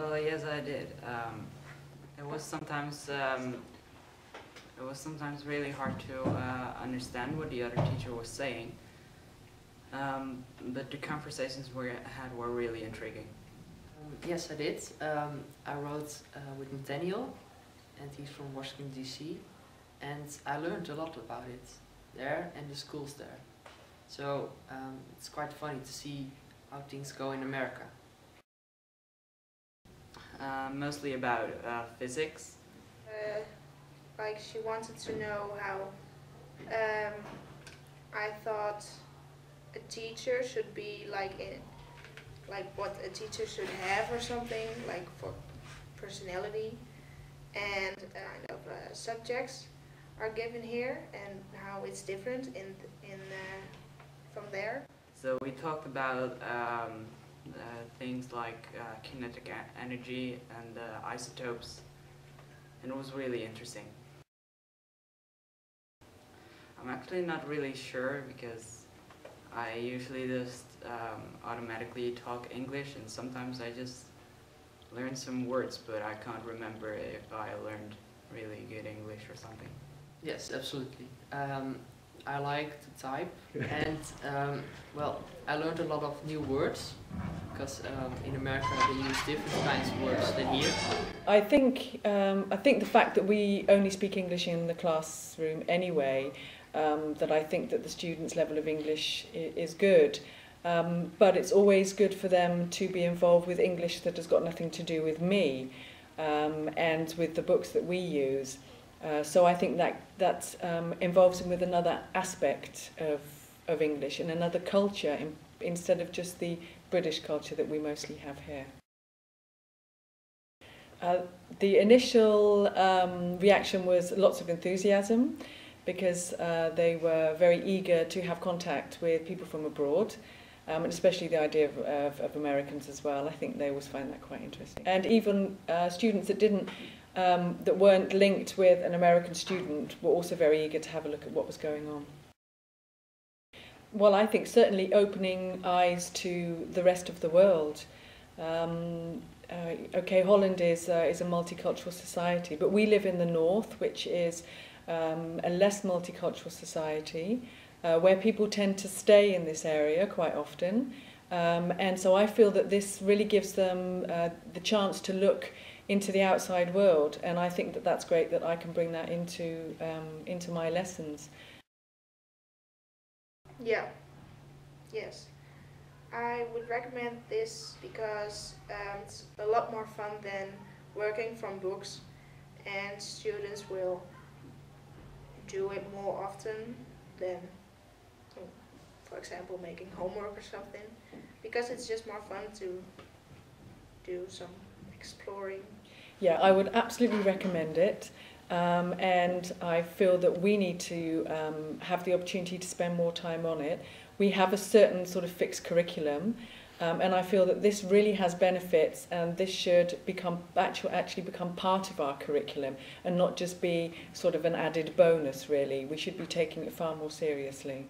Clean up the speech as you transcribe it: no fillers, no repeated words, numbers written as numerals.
Well, yes, I did. It was sometimes really hard to understand what the other teacher was saying, but the conversations we had were really intriguing. Yes, I did. I wrote with Nathaniel, and he's from Washington, D.C., and I learned a lot about it there and the schools there. So it's quite funny to see how things go in America. Mostly about physics. Like she wanted to know how I thought a teacher should be like what a teacher should have or something, like for personality, and kind of subjects are given here and how it's different from there. So we talked about things like kinetic energy and isotopes, and it was really interesting. I'm actually not really sure because I usually just automatically talk English, and sometimes I just learn some words, but I can't remember if I learned really good English or something. Yes, absolutely. I like to type, and well, I learned a lot of new words because in America they use different kinds of words than here. I think the fact that we only speak English in the classroom anyway, that I think that the students' level of English is good, but it's always good for them to be involved with English that has got nothing to do with me and with the books that we use. So I think that involves them with another aspect of English and another culture instead of just the British culture that we mostly have here. The initial reaction was lots of enthusiasm because they were very eager to have contact with people from abroad, and especially the idea of Americans as well. I think they always find that quite interesting. And even students that weren't linked with an American student were also very eager to have a look at what was going on. Well, I think certainly opening eyes to the rest of the world. Okay, Holland is a multicultural society, but we live in the north, which is a less multicultural society, where people tend to stay in this area quite often. And so I feel that this really gives them the chance to look into the outside world, and I think that that's great that I can bring that into my lessons. Yeah, yes. I would recommend this because it's a lot more fun than working from books, and students will do it more often than, for example, making homework or something, because it's just more fun to do some exploring. Yeah, I would absolutely recommend it, and I feel that we need to have the opportunity to spend more time on it. We have a certain sort of fixed curriculum, and I feel that this really has benefits, and this should actually become part of our curriculum and not just be sort of an added bonus, really. We should be taking it far more seriously.